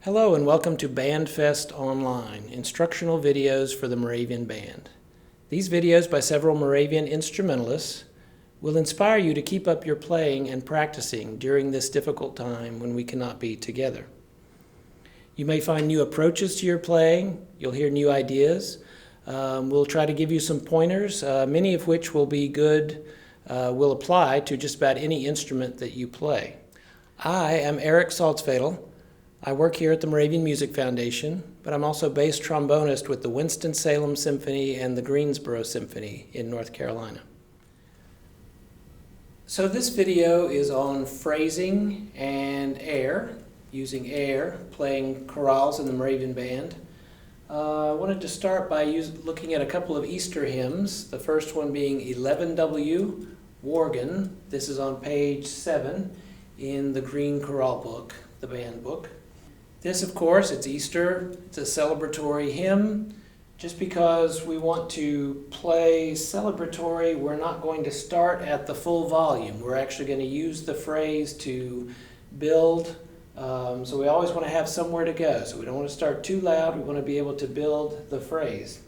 Hello and welcome to Bandfest Online, instructional videos for the Moravian Band. These videos by several Moravian instrumentalists will inspire you to keep up your playing and practicing during this difficult time when we cannot be together. You may find new approaches to your playing, you'll hear new ideas. We'll try to give you some pointers, many of which will be good, will apply to just about any instrument that you play. I am Eric Saltzfadel. I work here at the Moravian Music Foundation, but I'm also bass trombonist with the Winston-Salem Symphony and the Greensboro Symphony in North Carolina. So this video is on phrasing and air, using air, playing chorales in the Moravian Band. I wanted to start by looking at a couple of Easter hymns, the first one being 11W, Worgen. This is on page 7 in the Green Chorale book, the band book. This, of course, it's Easter, it's a celebratory hymn. Just because we want to play celebratory, we're not going to start at the full volume. We're actually going to use the phrase to build, so we always want to have somewhere to go. So we don't want to start too loud, we want to be able to build the phrase.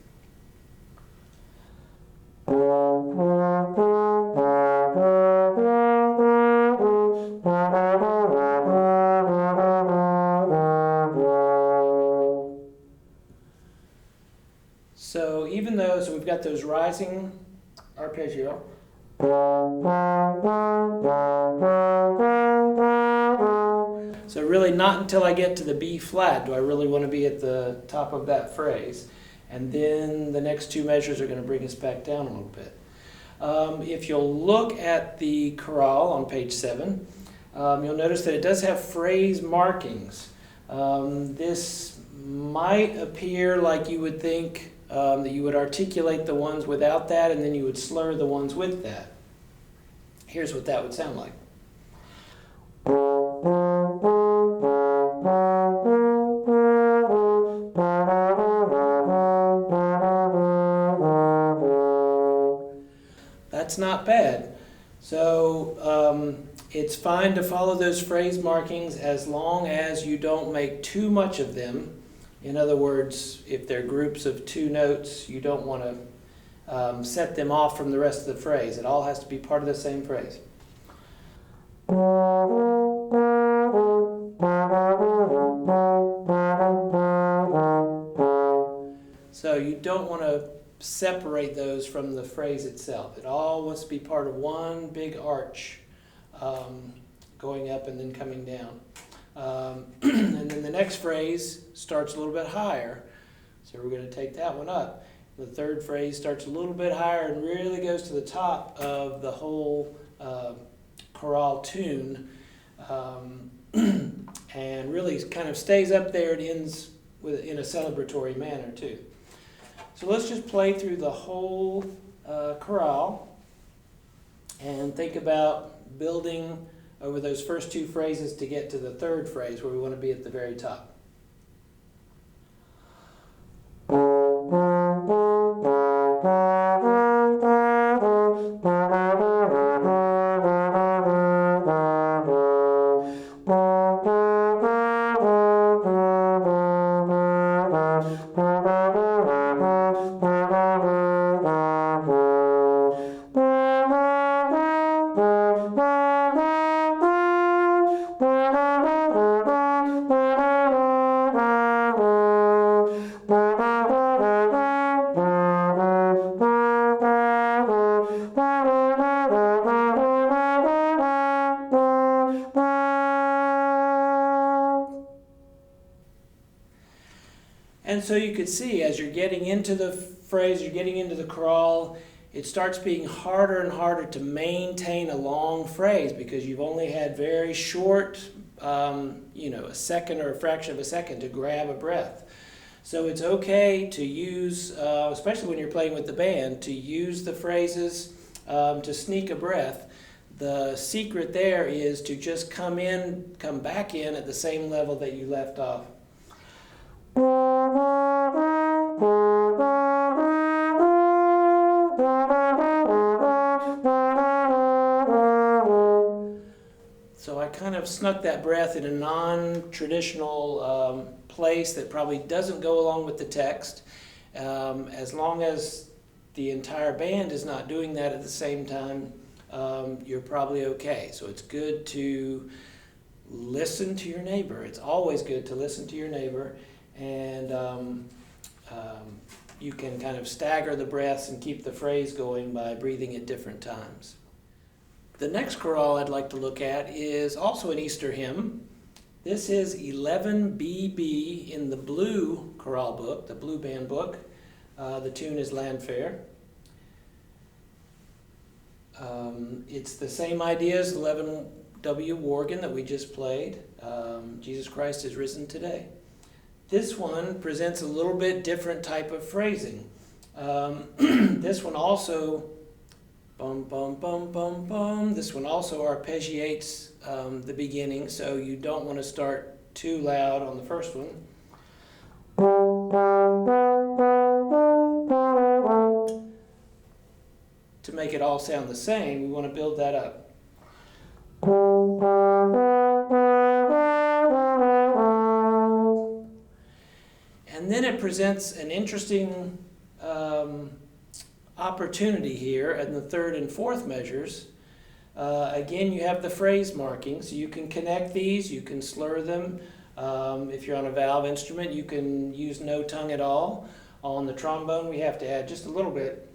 So even though, we've got those rising arpeggio. So really not until I get to the B flat do I really want to be at the top of that phrase. And then the next two measures are going to bring us back down a little bit. If you'll look at the chorale on page 7, you'll notice that it does have phrase markings. This might appear like you would think that you would articulate the ones without that and then you would slur the ones with that. Here's what that would sound like. That's not bad. So it's fine to follow those phrase markings as long as you don't make too much of them. In other words, if they're groups of two notes, you don't want to set them off from the rest of the phrase. It all has to be part of the same phrase. So you don't want to separate those from the phrase itself. It all wants to be part of one big arch, going up and then coming down. And then the next phrase starts a little bit higher, so we're going to take that one up. The third phrase starts a little bit higher and really goes to the top of the whole chorale tune, and really kind of stays up there and ends in a celebratory manner too. So let's just play through the whole chorale and think about building over those first two phrases to get to the third phrase where we want to be at the very top. And so you could see as you're getting into the phrase, you're getting into the chorale, it starts being harder and harder to maintain a long phrase because you've only had very short, a second or a fraction of a second to grab a breath. So it's okay to use, especially when you're playing with the band, to use the phrases to sneak a breath. The secret there is to just come back in at the same level that you left off. So I I kind of snuck that breath in a non-traditional place that probably doesn't go along with the text. As long as the entire band is not doing that at the same time, you're probably okay. So it's good to listen to your neighbor. It's always good to listen to your neighbor, and you can kind of stagger the breaths and keep the phrase going by breathing at different times. The next chorale I'd like to look at is also an Easter hymn. This is 11BB in the blue chorale book, the blue band book. The tune is Landfair. It's the same idea as 11W Worgen that we just played. Jesus Christ is risen today. This one presents a little bit different type of phrasing. This one also, bum, bum, bum, bum, bum. This one also arpeggiates the beginning, so you don't want to start too loud on the first one. To make it all sound the same, we want to build that up. And then it presents an interesting opportunity here in the third and fourth measures. Again, you have the phrase marking, so you can connect these, you can slur them. If you're on a valve instrument, you can use no tongue at all. On the trombone, we have to add just a little bit.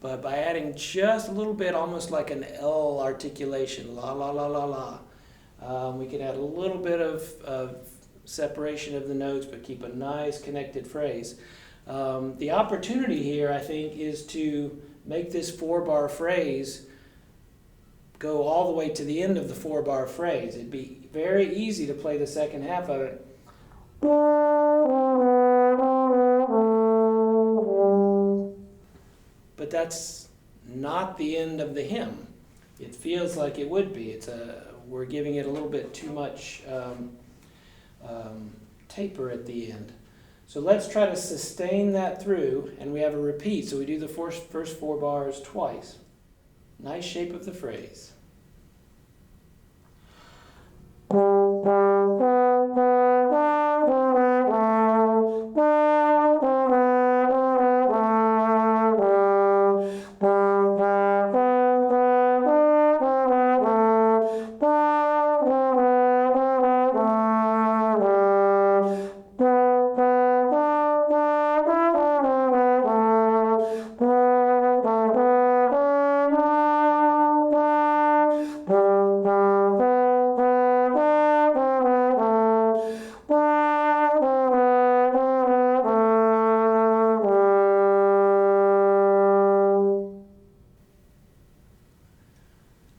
But by adding just a little bit, almost like an L articulation, la la la la la, we can add a little bit of separation of the notes, but keep a nice connected phrase. The opportunity here, I think, is to make this 4-bar phrase go all the way to the end of the 4-bar phrase. It'd be very easy to play the second half of it. But that's not the end of the hymn. It feels like it would be. We're giving it a little bit too much taper at the end. So let's try to sustain that through, and we have a repeat. So we do the first 4 bars twice. Nice shape of the phrase.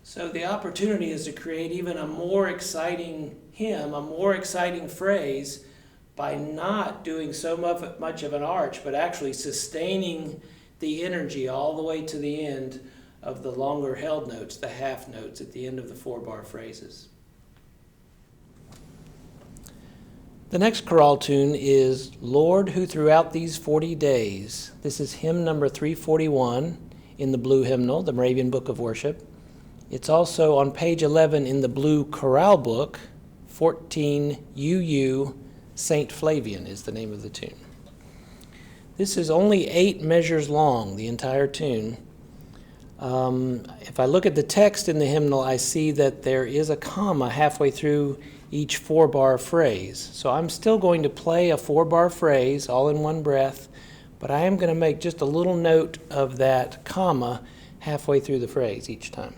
So the opportunity is to create even a more exciting hymn, a more exciting phrase, by not doing so much of an arch, but actually sustaining the energy all the way to the end of the longer held notes, the half notes at the end of the 4-bar phrases. The next chorale tune is Lord, Who Throughout These 40 Days. This is hymn number 341 in the blue hymnal, the Moravian Book of Worship. It's also on page 11 in the blue chorale book, 14 UU St. Flavian is the name of the tune. This is only 8 measures long, the entire tune. If I look at the text in the hymnal, I see that there is a comma halfway through each 4-bar phrase. So I'm still going to play a 4-bar phrase all in one breath, but I am going to make just a little note of that comma halfway through the phrase each time.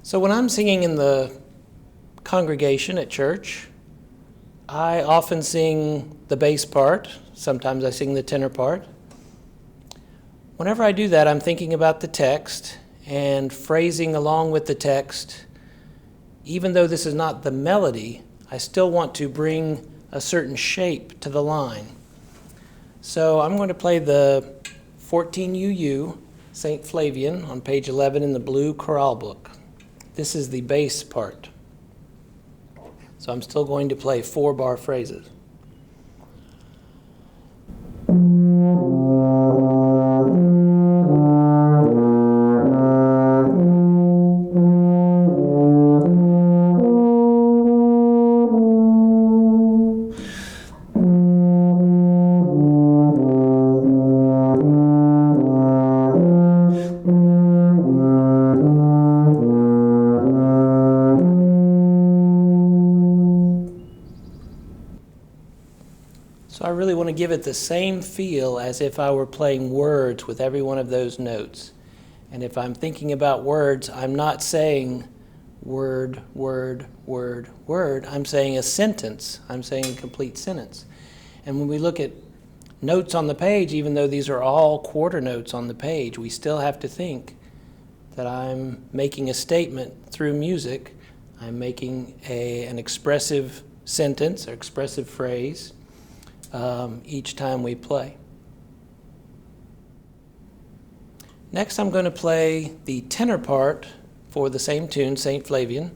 So when I'm singing in the congregation at church, I often sing the bass part, Sometimes I sing the tenor part. Whenever I do that, I'm thinking about the text and phrasing along with the text. Even though this is not the melody, I still want to bring a certain shape to the line. So I'm going to play the 14 UU, St. Flavian, on page 11 in the blue chorale book. This is the bass part. So I'm still going to play 4-bar phrases. So I really want to give it the same feel as if I were playing words with every one of those notes. And if I'm thinking about words, I'm not saying word, word, word, word. I'm saying a sentence. I'm saying a complete sentence. And when we look at notes on the page, even though these are all quarter notes on the page, we still have to think that I'm making a statement through music. I'm making an expressive sentence or expressive phrase each time we play. Next, I'm going to play the tenor part for the same tune, St. Flavian.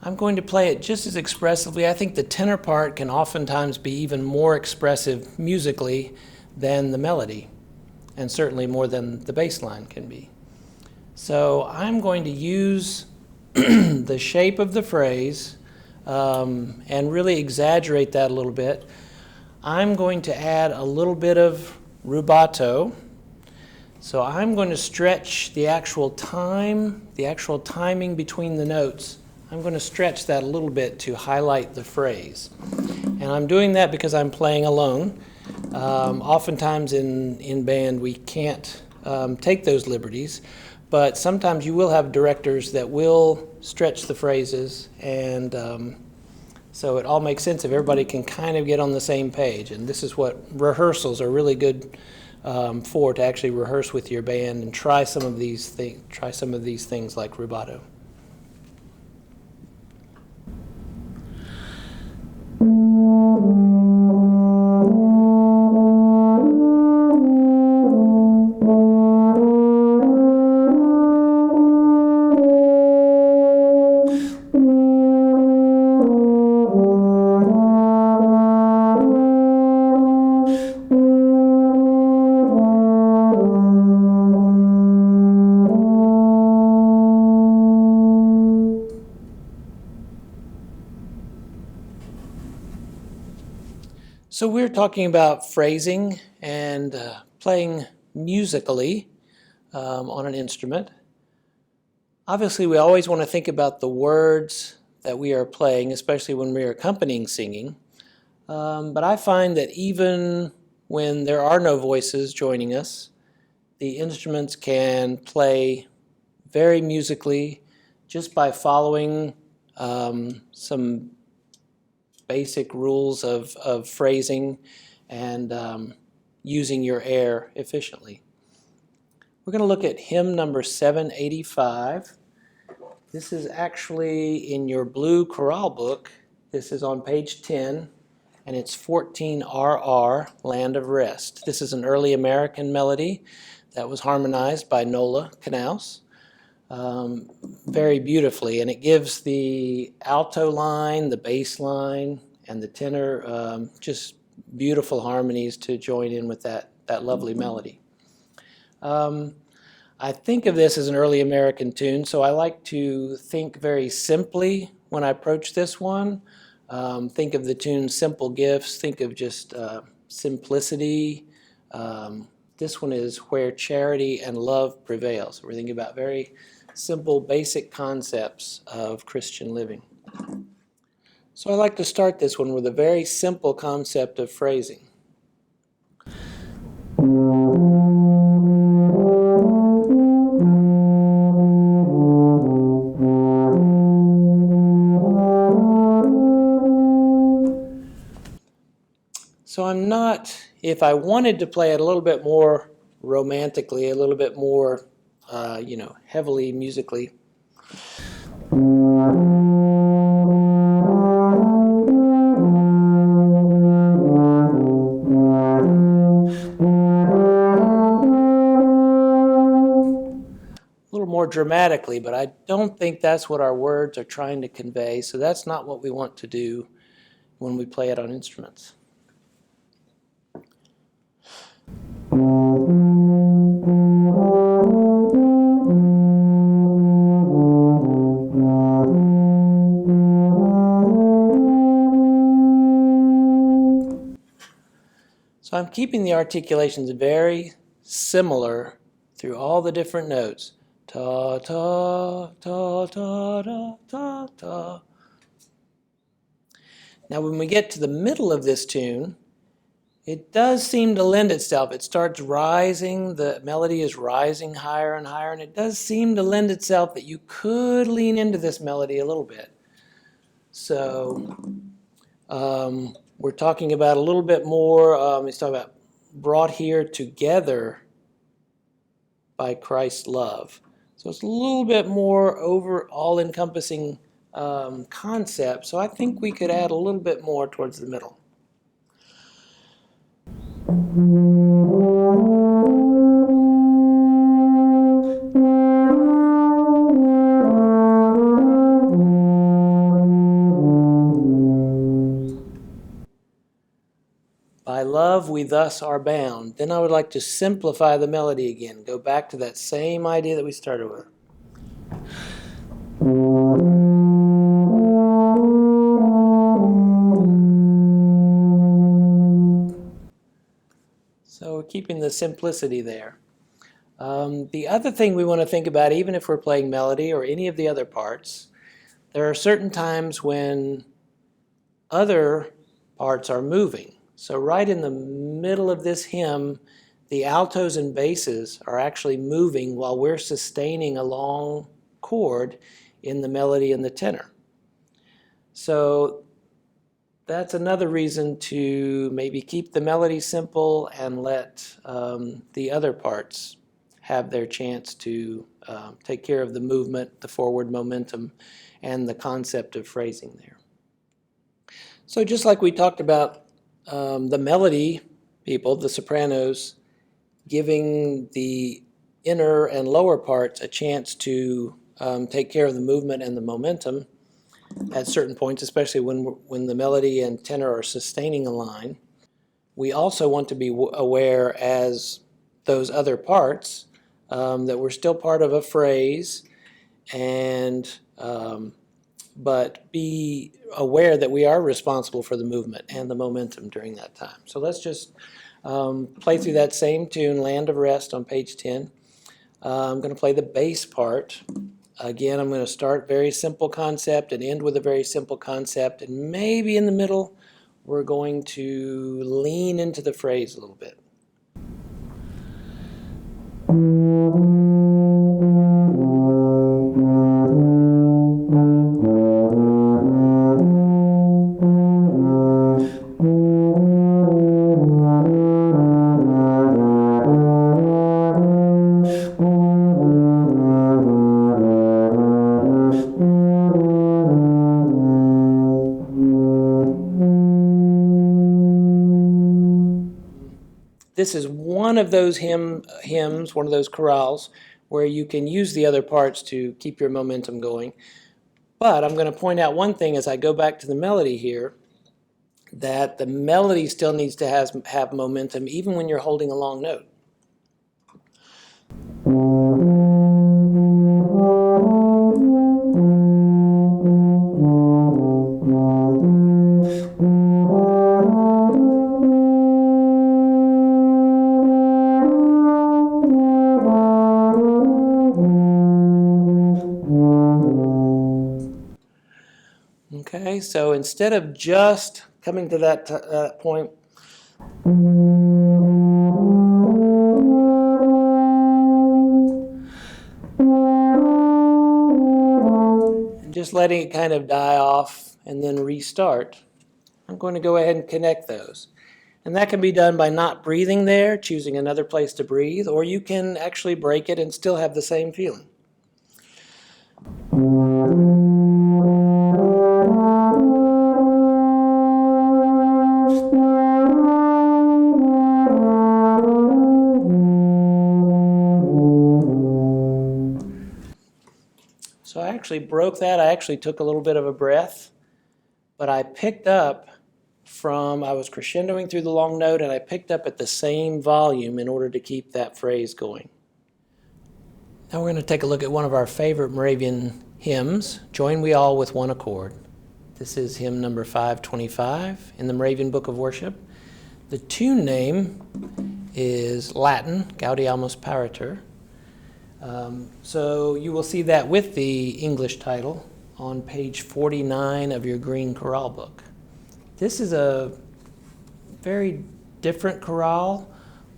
I'm going to play it just as expressively. I think the tenor part can oftentimes be even more expressive musically than the melody, and certainly more than the bass line can be. So I'm going to use the shape of the phrase and really exaggerate that a little bit. I'm going to add a little bit of rubato. So I'm going to stretch the actual timing between the notes. I'm going to stretch that a little bit to highlight the phrase. And I'm doing that because I'm playing alone. Oftentimes in band we can't take those liberties, but sometimes you will have directors that will stretch the phrases, and so it all makes sense if everybody can kind of get on the same page. And this is what rehearsals are really good for, to actually rehearse with your band and try some of these things like rubato. So we're talking about phrasing and playing musically on an instrument. Obviously, we always want to think about the words that we are playing, especially when we are accompanying singing. But I find that even when there are no voices joining us, the instruments can play very musically just by following some basic rules of phrasing and using your air efficiently. We're going to look at hymn number 785. This is actually in your blue chorale book. This is on page 10, and it's 14RR, Land of Rest. This is an early American melody that was harmonized by Nola Knaus very beautifully, and it gives the alto line, the bass line, and the tenor just beautiful harmonies to join in with that lovely melody. I think of this as an early American tune, so I like to think very simply when I approach this one. Think of the tune Simple Gifts, think of just simplicity. This one is Where Charity and Love Prevail. So we're thinking about very simple, basic concepts of Christian living. So I like to start this one with a very simple concept of phrasing. So I'm not, if I wanted to play it a little bit more romantically, a little bit more, heavily musically. A little more dramatically, but I don't think that's what our words are trying to convey, so that's not what we want to do when we play it on instruments. So I'm keeping the articulations very similar through all the different notes. Ta, ta, ta, ta, ta, ta, ta. Now when we get to the middle of this tune, it does seem to lend itself. It starts rising, the melody is rising higher and higher, and it does seem to lend itself that you could lean into this melody a little bit. So we're talking about a little bit more, he's talking about brought here together by Christ's love. So it's a little bit more over all-encompassing concept, so I think we could add a little bit more towards the middle. By love we thus are bound. Then I would like to simplify the melody again. Go back to that same idea that we started with. So we're keeping the simplicity there. The other thing we want to think about, even if we're playing melody or any of the other parts, there are certain times when other parts are moving. So right in the middle of this hymn, the altos and basses are actually moving while we're sustaining a long chord in the melody and the tenor. So that's another reason to maybe keep the melody simple and let the other parts have their chance to take care of the movement, the forward momentum, and the concept of phrasing there. So just like we talked about the melody people, the sopranos, giving the inner and lower parts a chance to take care of the movement and the momentum at certain points, especially when the melody and tenor are sustaining a line. We also want to be aware as those other parts that we're still part of a phrase, and but be aware that we are responsible for the movement and the momentum during that time. So let's just play through that same tune, Land of Rest, on page 10. I'm going to play the bass part. Again, I'm going to start very simple concept and end with a very simple concept, and maybe in the middle we're going to lean into the phrase a little bit. This is one of those hymns, one of those chorales, where you can use the other parts to keep your momentum going. But I'm going to point out one thing as I go back to the melody here, that the melody still needs to have momentum even when you're holding a long note. Okay, so instead of just coming to that point, and just letting it kind of die off and then restart, I'm going to go ahead and connect those. And that can be done by not breathing there, choosing another place to breathe, or you can actually break it and still have the same feeling. So I actually broke that. I actually took a little bit of a breath, but I picked up I was crescendoing through the long note, and I picked up at the same volume in order to keep that phrase going. Now we're going to take a look at one of our favorite Moravian hymns, Join We All with One Accord. This is hymn number 525 in the Moravian Book of Worship. The tune name is Latin, Gaudiamus Parator. So you will see that with the English title on page 49 of your green chorale book. This is a very different chorale.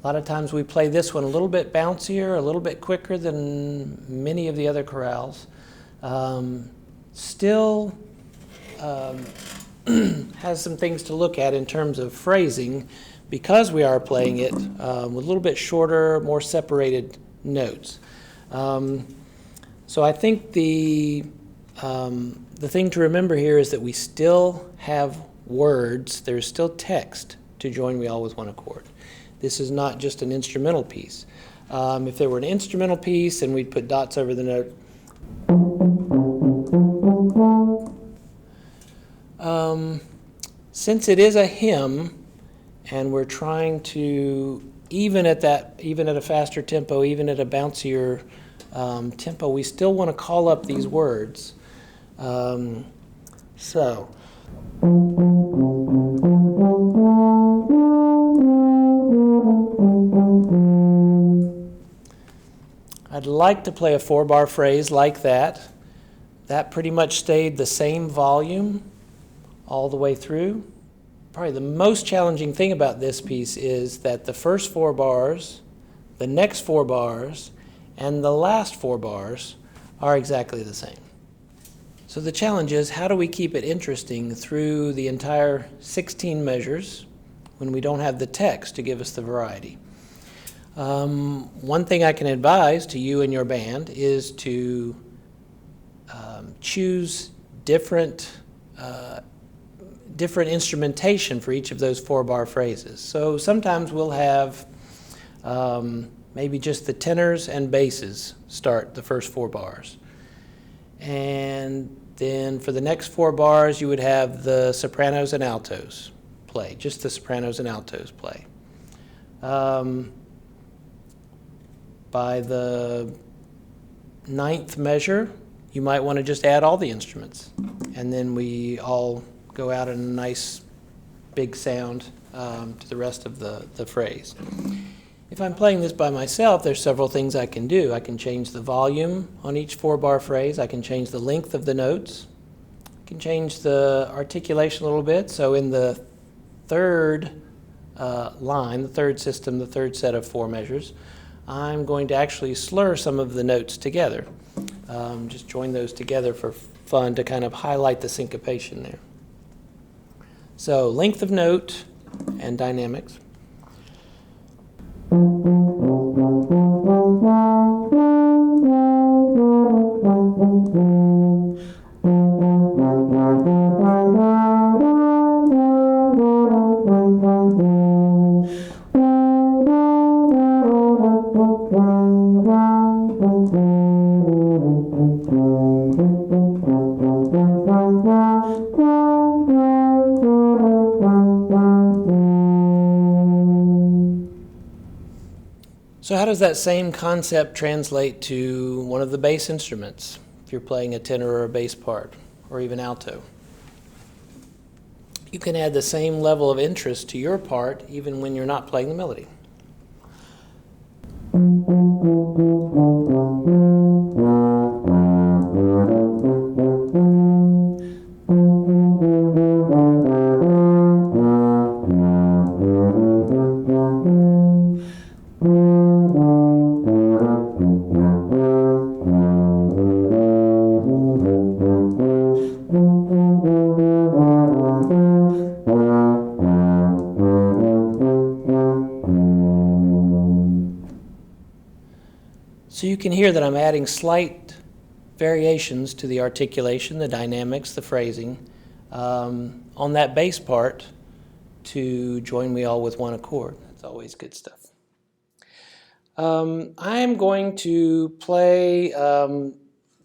A lot of times we play this one a little bit bouncier, a little bit quicker than many of the other chorales. Still has some things to look at in terms of phrasing because we are playing it with a little bit shorter, more separated notes. So I think the thing to remember here is that we still have words, there's still text to Join We All with One Accord. This is not just an instrumental piece. If there were an instrumental piece and we'd put dots over the note, since it is a hymn and we're trying to, even at a faster tempo, even at a bouncier tempo, we still want to call up these words. So I'd like to play a 4-bar phrase like that. That pretty much stayed the same volume all the way through. Probably the most challenging thing about this piece is that the first 4 bars, the next 4 bars, and the last 4 bars are exactly the same. So the challenge is, how do we keep it interesting through the entire 16 measures when we don't have the text to give us the variety? One thing I can advise to you and your band is to choose different instrumentation for each of those 4-bar phrases. So sometimes we'll have maybe just the tenors and basses start the first 4 bars. And then for the next 4 bars, you would have the sopranos and altos play, just the sopranos and altos play. By the 9th measure, you might want to just add all the instruments. And then we all go out in a nice big sound to the rest of the phrase. If I'm playing this by myself, there's several things I can do. I can change the volume on each 4-bar phrase. I can change the length of the notes. I can change the articulation a little bit. So in the 3rd line, the 3rd system, the 3rd set of 4 measures, I'm going to actually slur some of the notes together. Just join those together for fun to kind of highlight the syncopation there. So length of note and dynamics. So how does that same concept translate to one of the bass instruments, if you're playing a tenor or a bass part, or even alto? You can add the same level of interest to your part even when you're not playing the melody. So you can hear that I'm adding slight variations to the articulation, the dynamics, the phrasing on that bass part to join me all with one accord. That's always good stuff. I'm going to play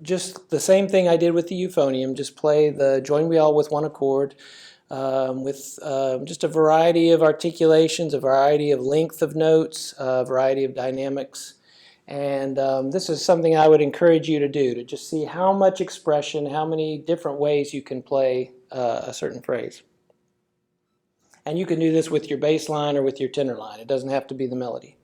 just the same thing I did with the euphonium, just play the join me all with one accord with just a variety of articulations, a variety of length of notes, a variety of dynamics. And this is something I would encourage you to do, to just see how much expression, how many different ways you can play a certain phrase. And you can do this with your bass line or with your tenor line. It doesn't have to be the melody.